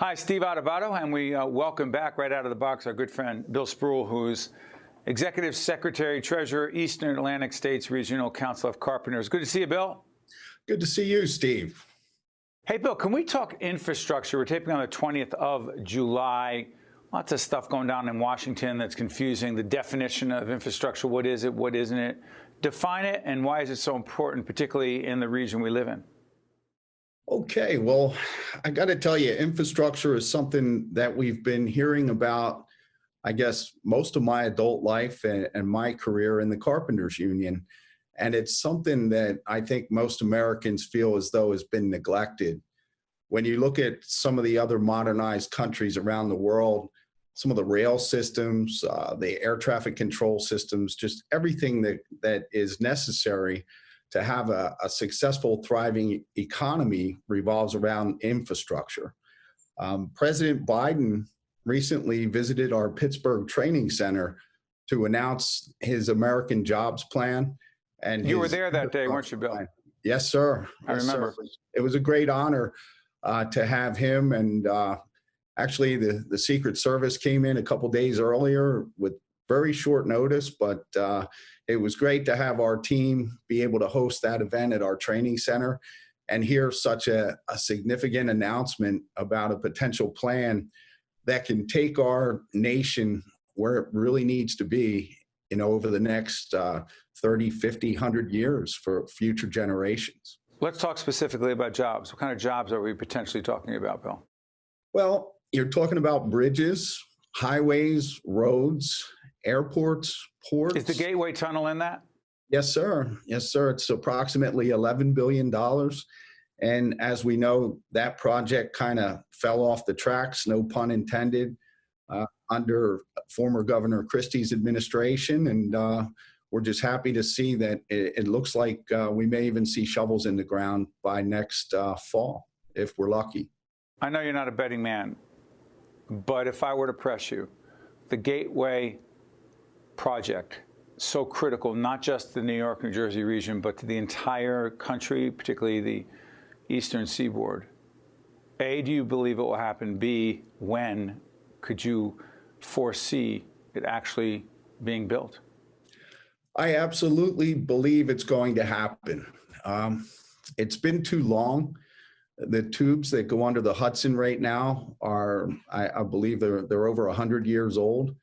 Hi, Steve Adubato, and we welcome back right out of the box our good friend Bill Sproule, who's Executive Secretary, Treasurer, Eastern Atlantic States Regional Council of Carpenters. Good to see you, Bill. Good to see you, Steve. Hey, Bill, can we talk infrastructure? We're taping on the 20th of July. Lots of stuff going down in Washington that's confusing. The definition of infrastructure, what is it, what isn't it? Define it, and why is it so important, particularly in the region we live in? Okay, well, I got to tell you, infrastructure is something that we've been hearing about, I guess, most of my adult life and my career in the Carpenters Union. And it's something that I think most Americans feel as though has been neglected. When you look at some of the other modernized countries around the world, some of the rail systems, the air traffic control systems, just everything that is necessary to have a successful, thriving economy revolves around infrastructure. President Biden recently visited our Pittsburgh Training Center to announce his American Jobs Plan. And you were there that day, weren't you, Bill? Plan. Yes, sir. I remember. Sir. It was a great honor to have him. And actually, the Secret Service came in a couple days earlier with very short notice, but it was great to have our team be able to host that event at our training center and hear such a significant announcement about a potential plan that can take our nation where it really needs to be, over the next 30, 50, 100 years for future generations. Let's talk specifically about jobs. What kind of jobs are we potentially talking about, Bill? Well, you're talking about bridges, highways, roads, airports, ports. Is the Gateway Tunnel in that? Yes, sir. Yes, sir. It's approximately $11 billion. And as we know, that project kind of fell off the tracks, no pun intended, under former Governor Christie's administration. And we're just happy to see that it looks like we may even see shovels in the ground by next fall, if we're lucky. I know you're not a betting man, but if I were to press you, the Gateway project, so critical, not just the New York, New Jersey region, but to the entire country, particularly the eastern seaboard. A, do you believe it will happen? B, when could you foresee it actually being built? I absolutely believe it's going to happen. It's been too long. The tubes that go under the Hudson right now are, I believe they're over 100 years old.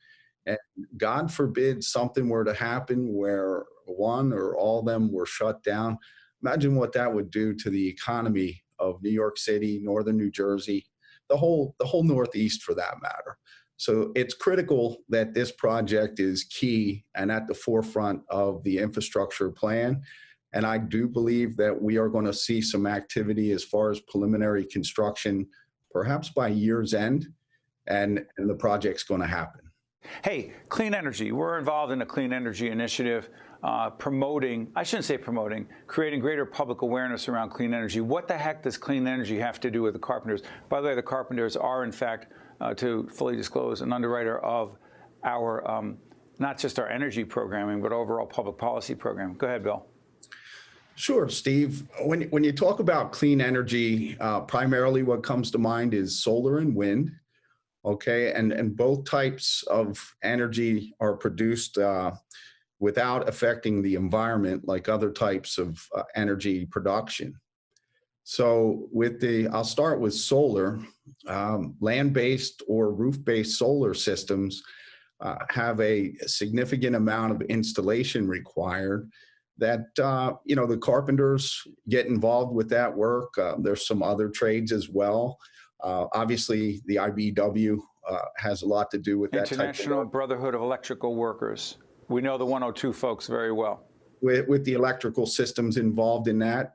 And God forbid something were to happen where one or all of them were shut down. Imagine what that would do to the economy of New York City, northern New Jersey, the whole Northeast for that matter. So it's critical that this project is key and at the forefront of the infrastructure plan. And I do believe that we are going to see some activity as far as preliminary construction, perhaps by year's end, and the project's going to happen. Hey, clean energy. We're involved in a clean energy initiative creating greater public awareness around clean energy. What the heck does clean energy have to do with the Carpenters? By the way, the Carpenters are, in fact, to fully disclose, an underwriter of our, not just our energy programming, but overall public policy program. Go ahead, Bill. Sure, Steve. When you talk about clean energy, primarily what comes to mind is solar and wind. Okay, and both types of energy are produced without affecting the environment like other types of energy production. So I'll start with solar. Land-based or roof-based solar systems have a significant amount of installation required that, the carpenters get involved with that work. There's some other trades as well. Obviously, the IBEW has a lot to do with that. International Brotherhood of Electrical Workers. We know the 102 folks very well. With the electrical systems involved in that.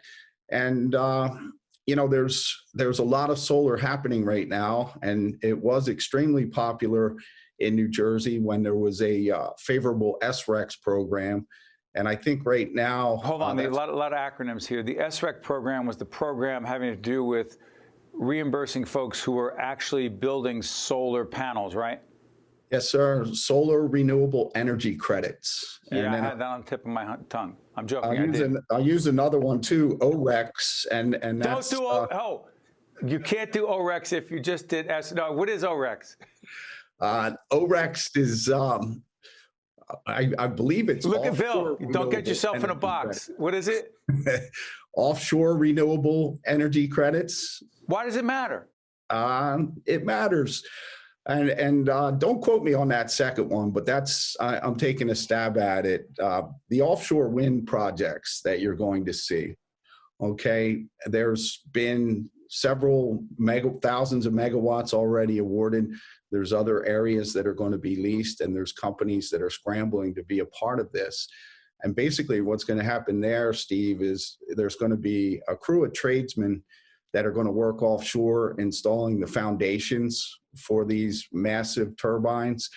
And, there's a lot of solar happening right now. And it was extremely popular in New Jersey when there was a favorable SREX program. And I think right now... Hold on, a lot of acronyms here. The SREC program was the program having to do with reimbursing folks who were actually building solar panels, right? Yes, sir. Solar renewable energy credits. Yeah, I had that on the tip of my tongue. I'm joking. I'll use another one too, OREX, and that's... Don't do You can't do OREX if you just did S. No, what is OREX? OREX is, I believe it's Look at Bill. offshore Don't get renewable yourself in a energy box. What is it? offshore renewable energy credits. Why does it matter? It matters. And don't quote me on that second one, but I'm taking a stab at it. The offshore wind projects that you're going to see, okay, there's been several thousands of megawatts already awarded. There's other areas that are going to be leased, and there's companies that are scrambling to be a part of this. And basically what's going to happen there, Steve, is there's going to be a crew of tradesmen that are going to work offshore installing the foundations for these massive turbines,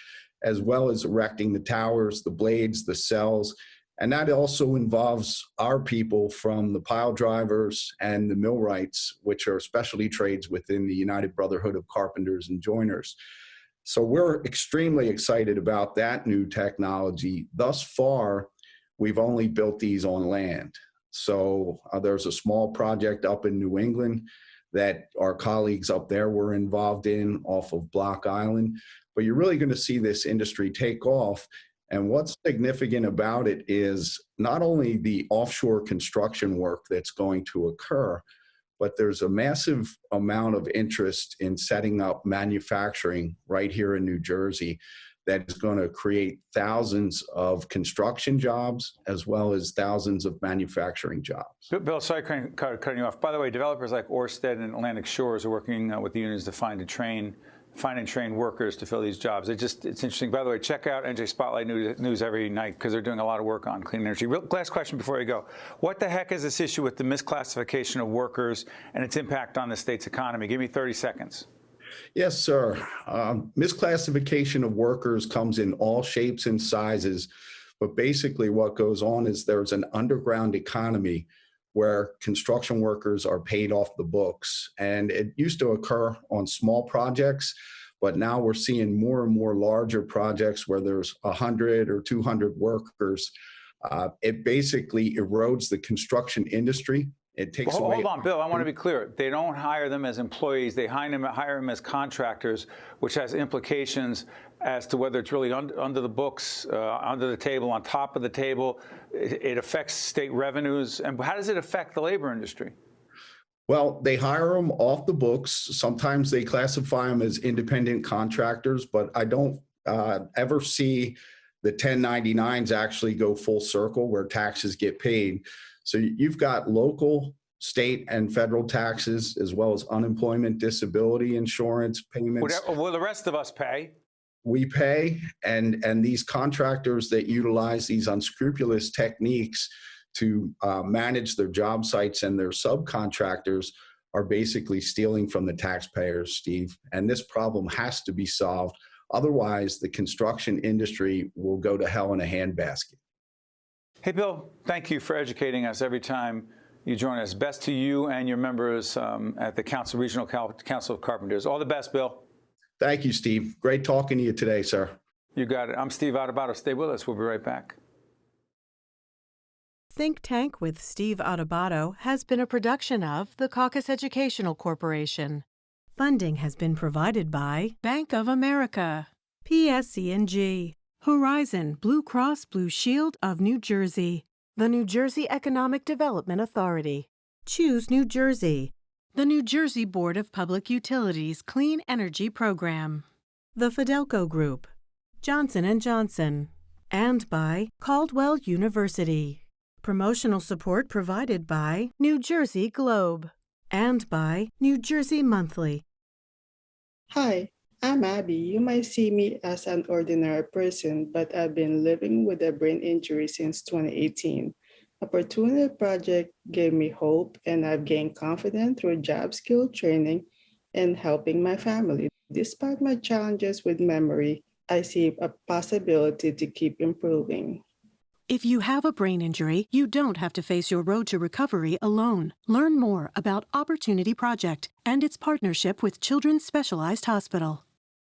as well as erecting the towers, the blades, the cells. And that also involves our people from the pile drivers and the millwrights, which are specialty trades within the United Brotherhood of Carpenters and Joiners. So we're extremely excited about that new technology. Thus far, we've only built these on land. So there's a small project up in New England that our colleagues up there were involved in off of Block Island. But you're really going to see this industry take off. And what's significant about it is not only the offshore construction work that's going to occur, but there's a massive amount of interest in setting up manufacturing right here in New Jersey that is going to create thousands of construction jobs as well as thousands of manufacturing jobs. Bill, sorry cutting you off. By the way, developers like Ørsted and Atlantic Shores are working with the unions to find and train workers to fill these jobs. It's interesting. By the way, check out NJ Spotlight News every night because they're doing a lot of work on clean energy. Last question before you go. What the heck is this issue with the misclassification of workers and its impact on the state's economy? Give me 30 seconds. Yes, sir. Misclassification of workers comes in all shapes and sizes, but basically what goes on is there's an underground economy where construction workers are paid off the books. And it used to occur on small projects, but now we're seeing more and more larger projects where there's 100 or 200 workers. It basically erodes the construction industry. It takes away. Hold on, Bill. I want to be clear. They don't hire them as employees. They hire them as contractors, which has implications as to whether it's really under the books, under the table, on top of the table. It affects state revenues. And how does it affect the labor industry? Well, they hire them off the books. Sometimes they classify them as independent contractors, but I don't ever see the 1099s actually go full circle where taxes get paid. So you've got local, state, and federal taxes, as well as unemployment, disability insurance payments. Will the rest of us pay? We pay, and these contractors that utilize these unscrupulous techniques to manage their job sites and their subcontractors are basically stealing from the taxpayers, Steve. And this problem has to be solved. Otherwise, the construction industry will go to hell in a handbasket. Hey, Bill, thank you for educating us every time you join us. Best to you and your members at the Regional Council of Carpenters. All the best, Bill. Thank you, Steve. Great talking to you today, sir. You got it. I'm Steve Adubato. Stay with us. We'll be right back. Think Tank with Steve Adubato has been a production of the Caucus Educational Corporation. Funding has been provided by Bank of America, PSC&G, Horizon Blue Cross Blue Shield of New Jersey, the New Jersey Economic Development Authority, Choose New Jersey, the New Jersey Board of Public Utilities Clean Energy Program, the Fidelco Group, Johnson & Johnson, and by Caldwell University. Promotional support provided by New Jersey Globe and by New Jersey Monthly. Hi, I'm Abby. You might see me as an ordinary person, but I've been living with a brain injury since 2018. Opportunity Project gave me hope, and I've gained confidence through job skill training and helping my family. Despite my challenges with memory, I see a possibility to keep improving. If you have a brain injury, you don't have to face your road to recovery alone. Learn more about Opportunity Project and its partnership with Children's Specialized Hospital.